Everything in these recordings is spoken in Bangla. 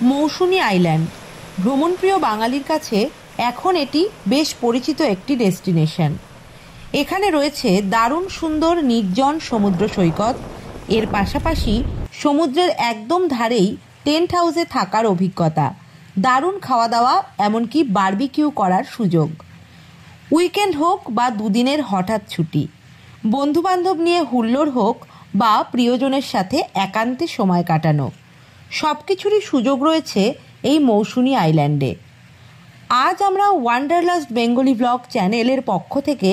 মৌসুনী আইল্যান্ড ভ্রমণপ্রিয় বাঙালির কাছে এখন এটি বেশ পরিচিত একটি ডেস্টিনেশন। এখানে রয়েছে দারুণ সুন্দর নির্জন সমুদ্র সৈকত। এর পাশাপাশি সমুদ্রের একদম ধারেই টেন্ট হাউসে থাকার অভিজ্ঞতা, দারুণ খাওয়া দাওয়া, এমনকি বারবিকিউ করার সুযোগ। উইকেন্ড হোক বা দুদিনের হঠাৎ ছুটি, বন্ধুবান্ধব নিয়ে হুল্লোড় হোক বা প্রিয়জনের সাথে একান্তে সময় কাটানো, সব কিছুরই সুযোগ রয়েছে এই মৌসুনী আইল্যান্ডে। আজ আমরা ওয়ান্ডারলাস্ট বেঙ্গলি ব্লগ চ্যানেলের পক্ষ থেকে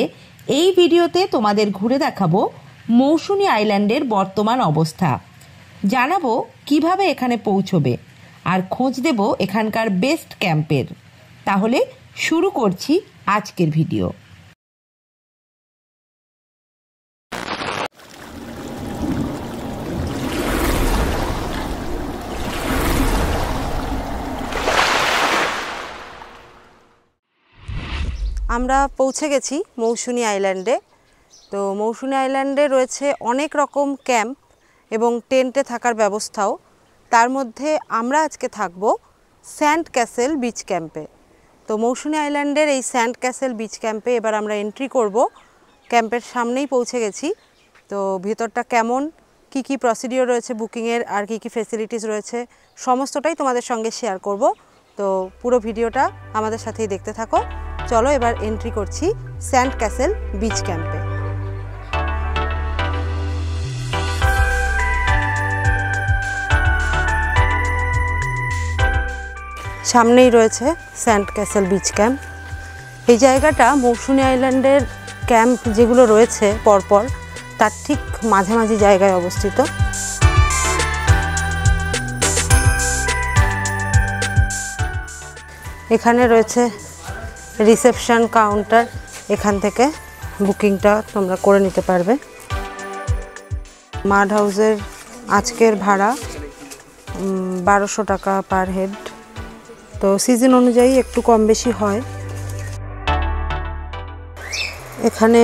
এই ভিডিওতে তোমাদের ঘুরে দেখাবো মৌসুনী আইল্যান্ডের বর্তমান অবস্থা, জানাবো কিভাবে এখানে পৌঁছবে, আর খোঁজ দেব এখানকার বেস্ট ক্যাম্পের। তাহলে শুরু করছি আজকের ভিডিও। আমরা পৌঁছে গেছি মৌসুনী আইল্যান্ডে। তো মৌসুনী আইল্যান্ডে রয়েছে অনেক রকম ক্যাম্প এবং টেন্টে থাকার ব্যবস্থাও। তার মধ্যে আমরা আজকে থাকব স্যান্ড ক্যাসেল বিচ ক্যাম্পে। তো মৌসুনী আইল্যান্ডের এই স্যান্ড ক্যাসেল বিচ ক্যাম্পে এবার আমরা এন্ট্রি করব। ক্যাম্পের সামনেই পৌঁছে গেছি। তো ভিতরটা কেমন, কি কি প্রসিডিওর রয়েছে বুকিংয়ের, আর কি কি ফেসিলিটিস রয়েছে, সমস্তটাই তোমাদের সঙ্গে শেয়ার করব। তো পুরো ভিডিওটা আমাদের সাথেই দেখতে থাকো। চলো এবার এন্ট্রি করছি স্যান্ড ক্যাসেল বিচ ক্যাম্পে। সামনেই রয়েছে স্যান্ড ক্যাসেল বিচ ক্যাম্প। এই জায়গাটা মৌসুনী আইল্যান্ডের ক্যাম্প যেগুলো রয়েছে পরপর তার ঠিক মাঝামাঝি জায়গায় অবস্থিত। এখানে রয়েছে রিসেপশন কাউন্টার, এখান থেকে বুকিংটা তোমরা করে নিতে পারবে। মাড হাউসের আজকের ভাড়া 1200 টাকা পার হেড। তো সিজন অনুযায়ী একটু কম বেশি হয়। এখানে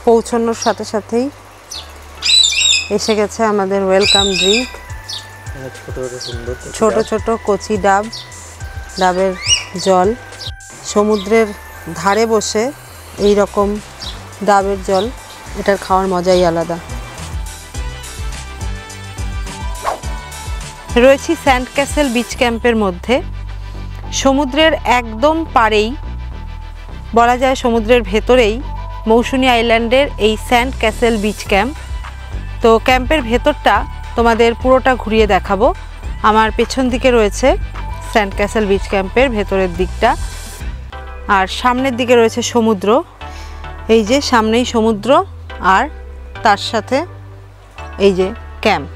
পৌঁছানোর সাথে সাথেই এসে গেছে আমাদের ওয়েলকাম ড্রিঙ্ক, ছোট ছোট কচি ডাবের জল। সমুদ্রের ধারে বসে এই রকম ডাবের জল, এটার খাওয়ার মজাই আলাদা। রয়েছি স্যান্ড ক্যাসেল বিচ ক্যাম্পের মধ্যে। সমুদ্রের একদম পাড়েই, বলা যায় সমুদ্রের ভেতরেই মৌসুনী আইল্যান্ডের এই স্যান্ড ক্যাসেল বিচ ক্যাম্প। তো ক্যাম্পের ভেতরটা তোমাদের পুরোটা ঘুরিয়ে দেখাবো। আমার পেছন দিকে রয়েছে স্যান্ড ক্যাসেল বিচ ক্যাম্পের ভেতরের দিকটা, আর সামনের দিকে রয়েছে সমুদ্র। এই যে সামনেই সমুদ্র, আর তার সাথে এই যে ক্যাম্প।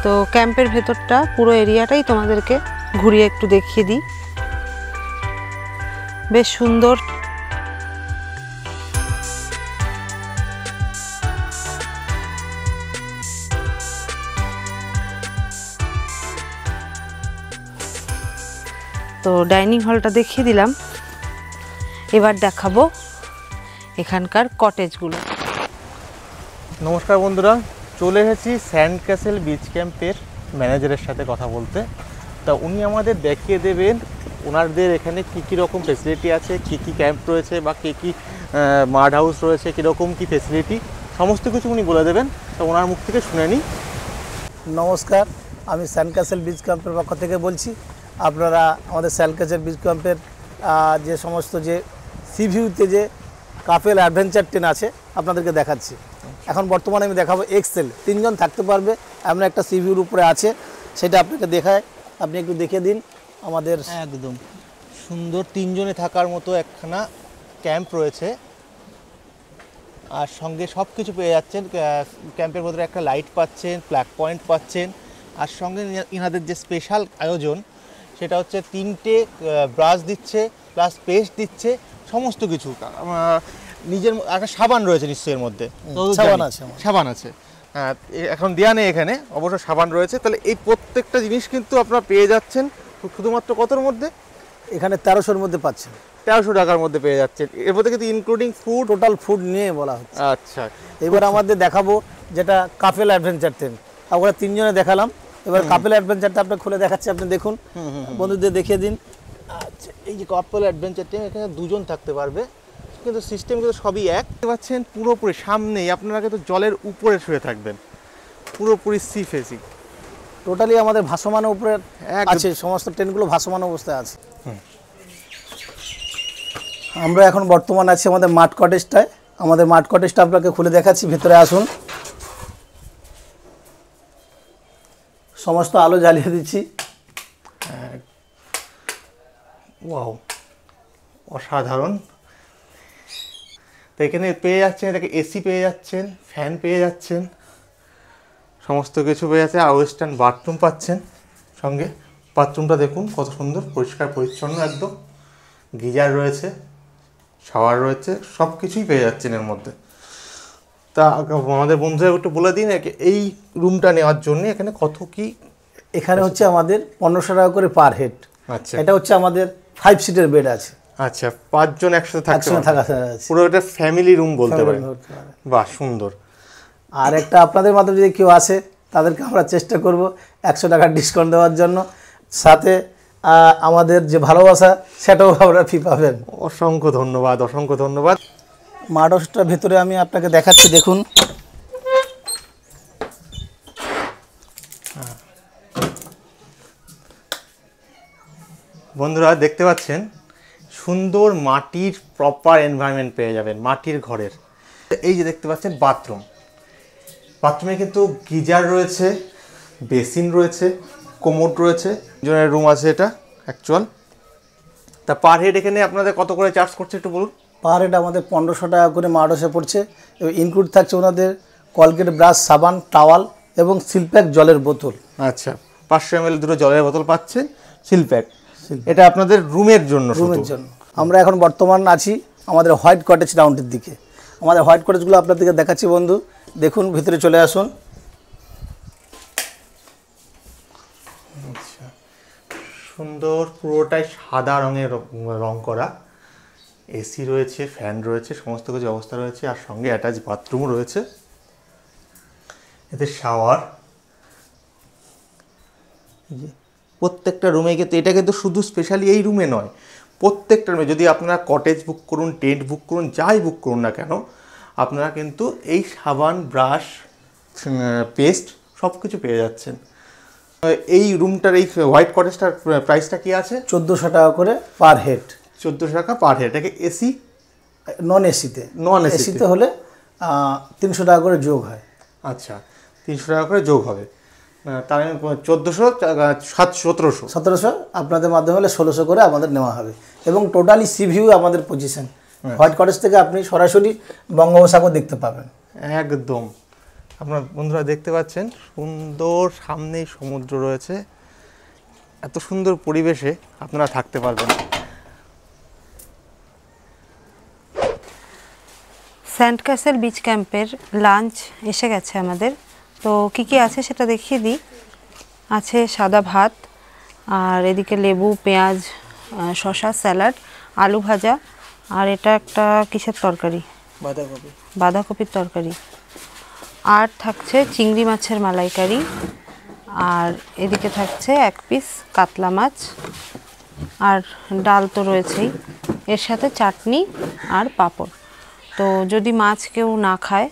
তো ক্যাম্পের ভেতরটা পুরো এরিয়াটাই তোমাদেরকে ঘুরিয়ে একটু দেখিয়ে দিই। বেশ সুন্দর। তো ডাইনিং হলটা দেখিয়ে দিলাম, এবার দেখাবো এখানকার কটেজগুলো। নমস্কার বন্ধুরা, চলে এসেছি স্যান্ড ক্যাসেল বিচ ক্যাম্পের ম্যানেজারের সাথে কথা বলতে। তা উনি আমাদের দেখিয়ে দেবেন ওনাদের এখানে কী কী রকম ফেসিলিটি আছে, কী কী ক্যাম্প রয়েছে, বা কী কী মাড হাউস রয়েছে, কীরকম কী ফেসিলিটি, সমস্ত কিছু উনি বলে দেবেন। তো ওনার মুখ থেকে শুনে নিই। নমস্কার, আমি স্যান্ড ক্যাসেল বিচ ক্যাম্পের পক্ষ থেকে বলছি। আপনারা আমাদের স্যান্ড ক্যাসেল বিচ ক্যাম্পের যে সমস্ত যে সি ভিউতে যে কাপেল অ্যাডভেঞ্চার ট্রেন আছে আপনাদেরকে দেখাচ্ছি। এখন বর্তমানে আমি দেখাবো এক্সেল, 3 জন থাকতে পারবে এমন একটা সি ভিউর উপরে আছে, সেটা আপনাকে দেখায়। আপনি একটু দেখে দিন। আমাদের একদম সুন্দর 3 জনে থাকার মতো একখানা ক্যাম্প রয়েছে, আর সঙ্গে সব কিছু পেয়ে যাচ্ছেন। ক্যাম্পের মধ্যে একটা লাইট পাচ্ছেন, ফ্ল্যাগ পয়েন্ট পাচ্ছেন, আর সঙ্গে ইনাদের যে স্পেশাল আয়োজন সেটা হচ্ছে 3টে ব্রাশ দিচ্ছে, প্লাস পেস্ট দিচ্ছে, সমস্ত কিছু। নিজের একটা সাবান রয়েছে নিশ্চয়ই এর মধ্যে, সাবান আছে। হ্যাঁ, এখন দেওয়া নেই এখানে, অবশ্য সাবান রয়েছে। তাহলে এই প্রত্যেকটা জিনিস কিন্তু আপনারা পেয়ে যাচ্ছেন শুধুমাত্র কতর মধ্যে? এখানে 1300-র মধ্যে পাচ্ছেন। 1300 টাকার মধ্যে পেয়ে যাচ্ছেন। এর মধ্যে কিন্তু ইনক্লুডিং ফুড, টোটাল ফুড নিয়ে বলা হচ্ছে। আচ্ছা, এবার আমাদের দেখাবো যেটা কাপেল অ্যাডভেঞ্চার ট্রেন। আমরা 3 জনে দেখালাম, এবার কাপেল অ্যাডভেঞ্চারটা আপনি খুলে দেখাচ্ছি, আপনি দেখুন, বন্ধুদের দেখিয়ে দিন। আচ্ছা, এই যে কাপল অ্যাডভেঞ্চার টিম, এখানে দুজন থাকতে পারবে, কিন্তু সিস্টেম কিন্তু সবই এক। দেখতে পাচ্ছেন পুরোপুরি সামনেই আপনারা কিন্তু জলের উপরে শুয়ে থাকবেন, পুরোপুরি সি ফেসিং। টোটালি আমাদের ভাসমান উপরে আছে, সমস্ত ট্রেনগুলো ভাসমান অবস্থায় আছে। আমরা এখন বর্তমান আছি আমাদের মাঠ কটেজটায়। আমাদের মাঠ কটেজটা আপনাকে খুলে দেখাচ্ছি, ভেতরে আসুন। সমস্ত আলো জ্বালিয়ে দিচ্ছি। ওয়াও, অসাধারণ। তো এখানে পেয়ে যাচ্ছেন, এটাকে এসি পেয়ে যাচ্ছেন, ফ্যান পেয়ে যাচ্ছেন, সমস্ত কিছু পেয়ে যাচ্ছে। আর ওয়েস্টার্ন বাথরুম পাচ্ছেন সঙ্গে। বাথরুমটা দেখুন কত সুন্দর, পরিষ্কার পরিচ্ছন্ন একদম। গিজার রয়েছে, শাওয়ার রয়েছে, সব কিছুই পেয়ে যাচ্ছেন এর মধ্যে। তা আমাদের বন্ধুদের একটু বলে দিন এই রুমটা নেওয়ার জন্য এখানে কত কি। এখানে হচ্ছে আমাদের 1500 টাকা করে পার হেড। আচ্ছা, এটা হচ্ছে আমাদের 5 সিটের বেড আছে। আচ্ছা, 5 জন একসাথে থাকতে থাকা পুরো এটা ফ্যামিলি রুম বলতে পারেন। বাহ, সুন্দর। আর একটা আপনাদের মাধ্যমে যদি কেউ আসে তাদেরকে আমরা চেষ্টা করব 100 টাকা ডিসকাউন্ট দেওয়ার জন্য, সাথে আমাদের যে ভালোবাসা সেটাও আপনারা ফি পাবেন। অসংখ্য ধন্যবাদ, অসংখ্য ধন্যবাদ। মাঠ হাউসটার ভেতরে আমি আপনাকে দেখাচ্ছি, দেখুন। বন্ধুরা দেখতে পাচ্ছেন সুন্দর মাটির প্রপার এনভায়রনমেন্ট পেয়ে যাবেন, মাটির ঘরের। এই যে দেখতে পাচ্ছেন বাথরুম, বাথরুমে কিন্তু গিজার রয়েছে, বেসিন রয়েছে, কোমোড রয়েছে, জনের রুম আছে এটা অ্যাকচুয়াল। তা পার হেড এখানে আপনাদের কত করে চার্জ করছে একটু বলুন। পার হেড আমাদের 1500 টাকা করে মাঠ হাউসে পড়ছে। এবং ইনক্লুড থাকছে ওনাদের কলগেট ব্রাশ, সাবান, টাওয়াল এবং সিলপ্যাক জলের বোতল। আচ্ছা, 500 ml দুটো জলের বোতল পাচ্ছেন, সিলপ্যাক। এটা আপনাদের রুমের জন্য। আমরা এখন বর্তমান আছি আমাদের হোয়াইট কটেজ রাউন্ডের দিকে। আমাদের হোয়াইট কটেজগুলো আপনাদেরকে দেখাচ্ছি বন্ধু, দেখুন, ভিতরে চলে আসুন। আচ্ছা, সুন্দর, পুরোটাই সাদা রঙের রং করা। এসি রয়েছে, ফ্যান রয়েছে, সমস্ত কিছু ব্যবস্থা রয়েছে, আর সঙ্গে অ্যাটাচ বাথরুম রয়েছে, এতে শাওয়ার। প্রত্যেকটা রুমে কিন্তু, এটা কিন্তু শুধু স্পেশালি এই রুমে নয়, প্রত্যেকটা রুমে যদি আপনারা কটেজ বুক করুন, টেন্ট বুক করুন, যাই বুক করুন না কেন, আপনারা কিন্তু এই সাবান, ব্রাশ, পেস্ট সব কিছু পেয়ে যাচ্ছেন। এই রুমটার, এই হোয়াইট কটেজটার প্রাইসটা কি আছে? 1400 টাকা করে পার হেড। 1400 টাকা পার হেড। এটাকে এসি, নন এসিতে? নন এসিতে হলে 300 টাকা করে যোগ হয়। আচ্ছা, 300 টাকা করে যোগ হবে, তার 1700 আপনাদের মাধ্যমে হলে 1600 করে আমাদের নেওয়া হবে। এবং টোটালি সি ভিউ আমাদের পজিশন। হোয়াইট কটেজ থেকে আপনি সরাসরি বঙ্গোপসাগর দেখতে পাবেন একদম। আপনার বন্ধুরা দেখতে পাচ্ছেন সুন্দর সামনেই সমুদ্র রয়েছে, এত সুন্দর পরিবেশে আপনারা থাকতে পারবেন। স্যান্ড ক্যাসেল বিচ ক্যাম্পের লাঞ্চ এসে গেছে আমাদের। তো কী কী আছে সেটা দেখিয়ে দিই। আছে সাদা ভাত, আর এদিকে লেবু, পেঁয়াজ, শসা, স্যালাড, আলু ভাজা, আর এটা একটা কিসের তরকারি, বাঁধাকপির তরকারি। আর থাকছে চিংড়ি মাছের মালাইকারি, আর এদিকে থাকছে 1 পিস কাতলা মাছ, আর ডাল তো রয়েছেই, এর সাথে চাটনি আর পাঁপড়। তো যদি মাছ কেউ না খায়,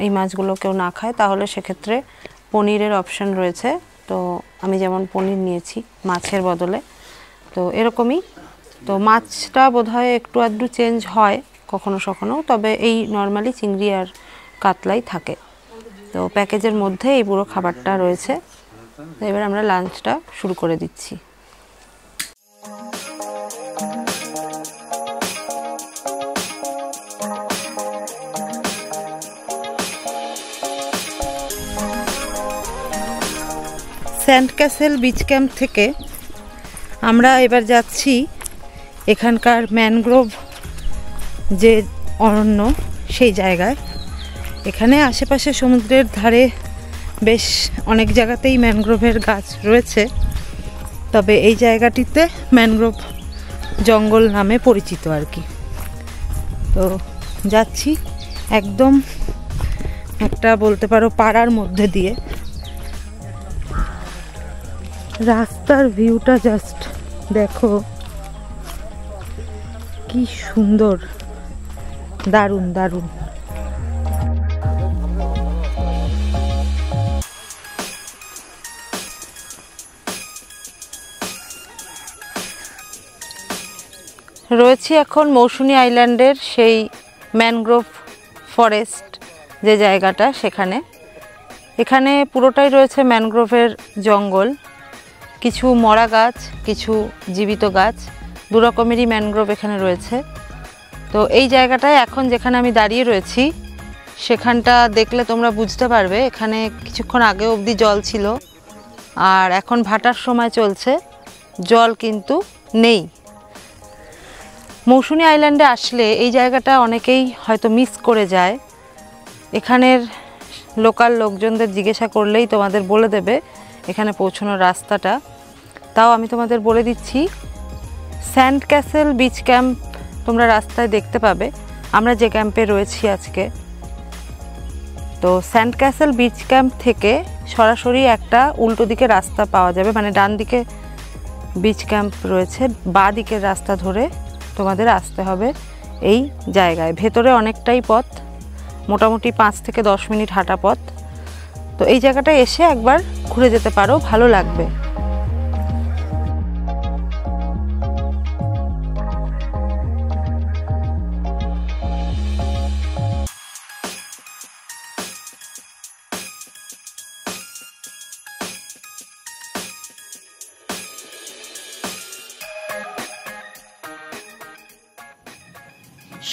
এই মাছগুলো কেউ না খায়, তাহলে সেক্ষেত্রে পনিরের অপশান রয়েছে। তো আমি যেমন পনির নিয়েছি মাছের বদলে, তো এরকমই। তো মাছটা বোধহয় একটু আধটু চেঞ্জ হয় কখনো কখনো, তবে এই নর্মালি চিংড়ি আর কাতলাই থাকে। তো প্যাকেজের মধ্যে এই পুরো খাবারটা রয়েছে। তো এবার আমরা লাঞ্চটা শুরু করে দিচ্ছি। স্যান্ড ক্যাসেল বিচ ক্যাম্প থেকে আমরা এবার যাচ্ছি এখানকার ম্যানগ্রোভ যে অরণ্য, সেই জায়গায়। এখানে আশেপাশে সমুদ্রের ধারে বেশ অনেক জায়গাতেই ম্যানগ্রোভের গাছ রয়েছে, তবে এই জায়গাটিতে ম্যানগ্রোভ জঙ্গল নামে পরিচিত আর কি। তো যাচ্ছি একদম একটা বলতে পারো পাড়ার মধ্যে দিয়ে। রাস্তার ভিউটা জাস্ট দেখো, কি সুন্দর, দারুণ দারুণ। রয়েছি এখন মৌসুনী আইল্যান্ডের সেই ম্যানগ্রোভ ফরেস্ট যে জায়গাটা, সেখানে। এখানে পুরোটাই রয়েছে ম্যানগ্রোভের জঙ্গল, কিছু মরা গাছ, কিছু জীবিত গাছ, দু রকমেরই ম্যানগ্রোভ এখানে রয়েছে। তো এই জায়গাটায় এখন যেখানে আমি দাঁড়িয়ে রয়েছি, সেখানটা দেখলে তোমরা বুঝতে পারবে এখানে কিছুক্ষণ আগে অবধি জল ছিল, আর এখন ভাটার সময় চলছে, জল কিন্তু নেই। মৌসুনী আইল্যান্ডে আসলে এই জায়গাটা অনেকেই হয়তো মিস করে যায়। এখানের লোকাল লোকজনদের জিজ্ঞাসা করলেই তোমাদের বলে দেবে এখানে পৌঁছানোর রাস্তাটা। তাও আমি তোমাদের বলে দিচ্ছি, স্যান্ড ক্যাসেল বিচ ক্যাম্প তোমরা রাস্তায় দেখতে পাবে, আমরা যে ক্যাম্পে রয়েছি আজকে। তো স্যান্ড ক্যাসেল বিচ ক্যাম্প থেকে সরাসরি একটা উল্টো দিকে রাস্তা পাওয়া যাবে, মানে ডান দিকে বিচ ক্যাম্প রয়েছে, বাঁ দিকের রাস্তা ধরে তোমাদের আসতে হবে এই জায়গায়। ভেতরে অনেকটাই পথ, মোটামুটি 5 থেকে 10 মিনিট হাঁটা পথ। তো এই জায়গাটায় এসে একবার ঘুরে যেতে পারো, ভালো লাগবে।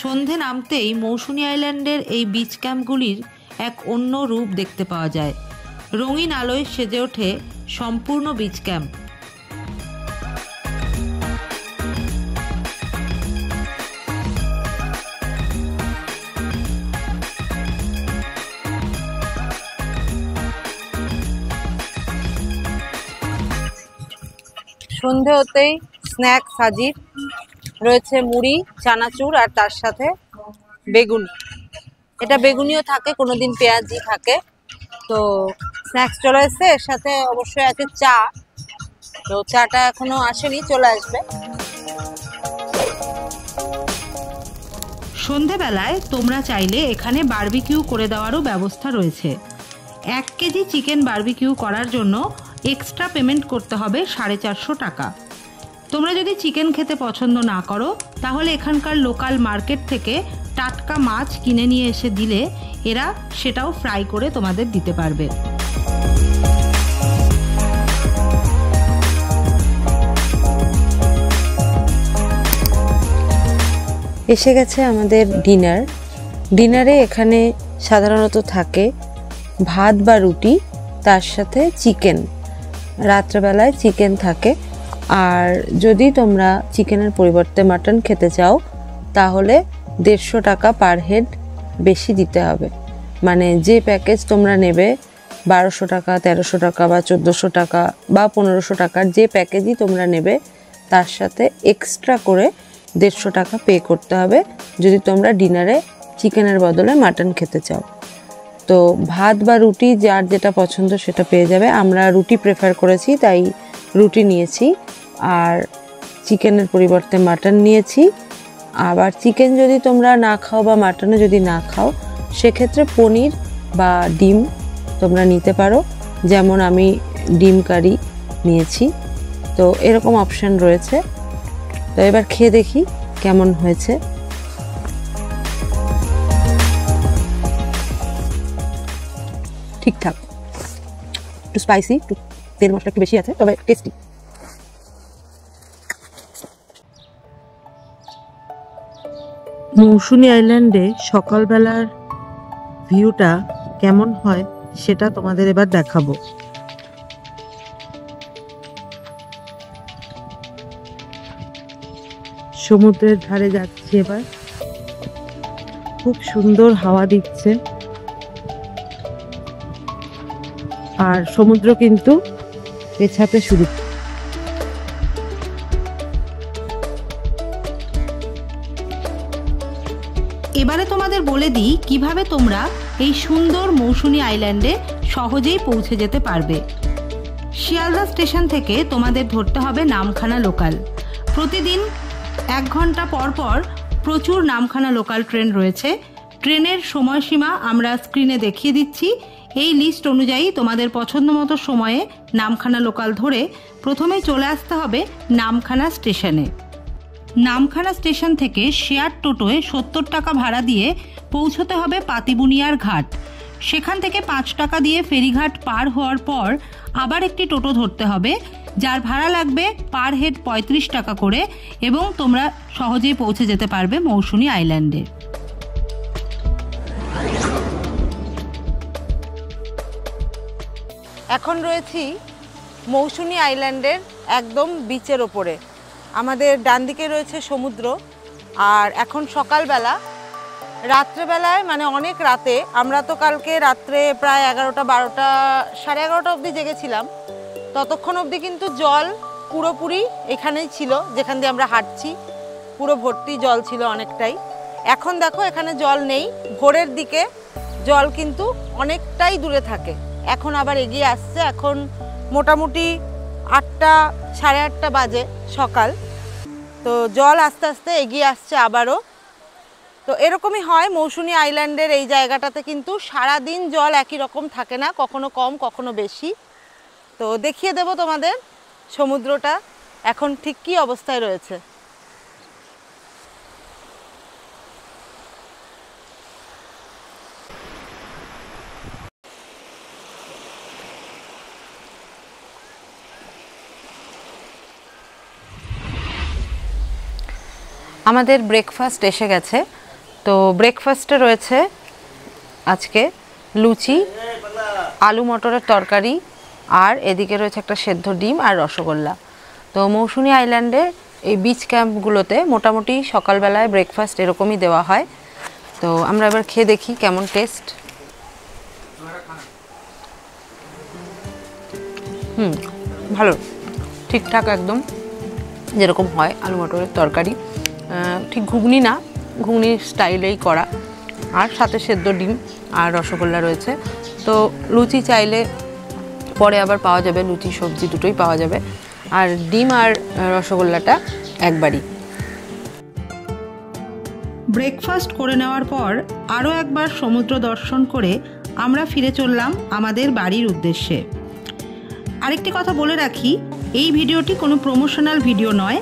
সন্ধে নামতেই মৌসুনী আইল্যান্ডের এই বিচ ক্যাম্পগুলির এক অন্য রূপ দেখতে পাওয়া যায়। রঙিন আলোয় সেজে ওঠে সম্পূর্ণ বিচ ক্যাম্প। সন্ধে হতেই স্ন্যাক্স হাজির, রয়েছে মুড়ি, চানাচুর, আর তার সাথে বেগুনি। এটা বেগুনিও থাকে, কোনোদিন পেঁয়াজি থাকে। তো স্ন্যাক্স চলে এসছে, এর সাথে অবশ্যই আছে চা। তো চাটা এখনো আসেনি, চলে আসবে। সন্ধেবেলায় তোমরা চাইলে এখানে বারবিকিউ করে দেওয়ারও ব্যবস্থা রয়েছে। 1 কেজি চিকেন বারবিকিউ করার জন্য এক্সট্রা পেমেন্ট করতে হবে 450 টাকা। তোমরা যদি চিকেন খেতে পছন্দ না করো, তাহলে এখানকার লোকাল মার্কেট থেকে টাটকা মাছ কিনে নিয়ে এসে দিলে এরা সেটাও ফ্রাই করে তোমাদের দিতে পারবে। এসে গেছে আমাদের ডিনার। ডিনারে এখানে সাধারণত থাকে ভাত বা রুটি, তার সাথে চিকেন। রাত্রেবেলায় চিকেন থাকে, আর যদি তোমরা চিকেনের পরিবর্তে মাটন খেতে চাও তাহলে 150 টাকা পার হেড বেশি দিতে হবে। মানে যে প্যাকেজ তোমরা নেবে 1200 টাকা, 1300 টাকা বা 1400 টাকা বা 1500 টাকার যে প্যাকেজই তোমরা নেবে, তার সাথে এক্সট্রা করে 150 টাকা পে করতে হবে যদি তোমরা ডিনারে চিকেনের বদলে মাটন খেতে চাও। তো ভাত বা রুটি যার যেটা পছন্দ সেটা পেয়ে যাবে। আমরা রুটি প্রেফার করেছি, তাই রুটি নিয়েছি, আর চিকেনের পরিবর্তে মাটন নিয়েছি। আবার চিকেন যদি তোমরা না খাও বা মাটনে যদি না খাও, সেক্ষেত্রে পনির বা ডিম তোমরা নিতে পারো, যেমন আমি ডিম কারি নিয়েছি। তো এরকম অপশান রয়েছে। তো এবার খেয়ে দেখি কেমন হয়েছে। ঠিকঠাক, একটু স্পাইসি, একটু তেল মশলা একটু বেশি আছে, তবে টেস্টি। মৌসুনী আইল্যান্ডে সকালবেলার ভিউটা কেমন হয় সেটা তোমাদের এবার দেখাবো। সমুদ্রের ধারে যাচ্ছি এবার, খুব সুন্দর হাওয়া দিচ্ছে, আর সমুদ্র কিন্তু পেছাতে শুরু। এবারে তোমাদের বলে দিই কিভাবে তোমরা এই সুন্দর মৌসুনী আইল্যান্ডে সহজেই পৌঁছে যেতে পারবে। শিয়ালদা স্টেশন থেকে তোমাদের ধরতে হবে নামখানা লোকাল। প্রতিদিন 1 ঘন্টা পর পর প্রচুর নামখানা লোকাল ট্রেন রয়েছে। ট্রেনের সময়সীমা আমরা স্ক্রিনে দেখিয়ে দিচ্ছি। এই লিস্ট অনুযায়ী তোমাদের পছন্দ মতো সময়ে নামখানা লোকাল ধরে প্রথমেই চলে আসতে হবে নামখানা স্টেশনে। নামখানা স্টেশন থেকে শেয়ার টোটোয় 70 টাকা ভাড়া দিয়ে পৌঁছতে হবে পাতিবুনিয়ার ঘাট। সেখান থেকে 5 টাকা দিয়ে ফেরিঘাট পার হওয়ার পর আবার একটি টোটো ধরতে হবে, যার ভাড়া লাগবে পার হেড 35 টাকা করে, এবং তোমরা সহজেই পৌঁছে যেতে পারবে মৌসুনী আইল্যান্ডে। এখন রয়েছি মৌসুনী আইল্যান্ডের একদম বিচের ওপরে। আমাদের ডান দিকে রয়েছে সমুদ্র, আর এখন সকালবেলা। রাত্রেবেলায় মানে অনেক রাতে, আমরা তো কালকে রাত্রে প্রায় 11টা 12টা 11:30 অবধি জেগেছিলাম। ততক্ষণ অবধি কিন্তু জল পুরোপুরি এখানেই ছিল, যেখান দিয়ে আমরা হাঁটছি পুরো ভর্তি জল ছিল অনেকটাই। এখন দেখো এখানে জল নেই। ভোরের দিকে জল কিন্তু অনেকটাই দূরে থাকে, এখন আবার এগিয়ে আসছে। এখন মোটামুটি 8টা 8:30 বাজে সকাল, তো জল আস্তে আস্তে এগিয়ে আসছে আবারও। তো এরকমই হয় মৌসুনী আইল্যান্ডের এই জায়গাটাতে, কিন্তু সারা দিন জল একই রকম থাকে না, কখনো কম কখনো বেশি। তো দেখিয়ে দেব তোমাদের সমুদ্রটা এখন ঠিক কী অবস্থায় রয়েছে। আমাদের ব্রেকফাস্ট এসে গেছে। তো ব্রেকফাস্টে রয়েছে আজকে লুচি, আলু মটরের তরকারি, আর এদিকে রয়েছে একটা সেদ্ধ ডিম আর রসগোল্লা। তো মৌসুনী আইল্যান্ডে এই বিচ ক্যাম্পগুলোতে মোটামুটি সকালবেলায় ব্রেকফাস্ট এরকমই দেওয়া হয়। তো আমরা এবার খেয়ে দেখি কেমন টেস্ট। ভালো, ঠিকঠাক একদম যেরকম হয় আলু মটরের তরকারি, ঠিক ঘুগনি না, ঘুগনির স্টাইলেই করা, আর সাথে সেদ্ধ ডিম আর রসগোল্লা রয়েছে। তো লুচি চাইলে পরে আবার পাওয়া যাবে, লুচি সবজি দুটোই পাওয়া যাবে, আর ডিম আর রসগোল্লাটা একবারই। ব্রেকফাস্ট করে নেওয়ার পর আরও একবার সমুদ্র দর্শন করে আমরা ফিরে চললাম আমাদের বাড়ির উদ্দেশ্যে। আরেকটি কথা বলে রাখি, এই ভিডিওটি কোনো প্রমোশনাল ভিডিও নয়।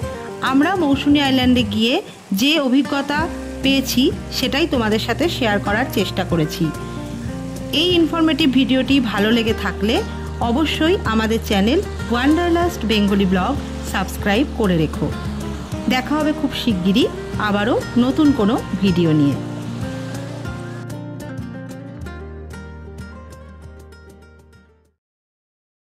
আমরা মৌসুনী আইল্যান্ডে গিয়ে যে অভিজ্ঞতা পেয়েছি সেটাই তোমাদের সাথে শেয়ার করার চেষ্টা করেছি। এই ইনফরমেটিভ ভিডিওটি ভালো লেগে থাকলে অবশ্যই আমাদের channel wanderlust Bengali blog subscribe করে রেখো। দেখা হবে খুব শিগগিরই আবারও নতুন কোনো ভিডিও নিয়ে।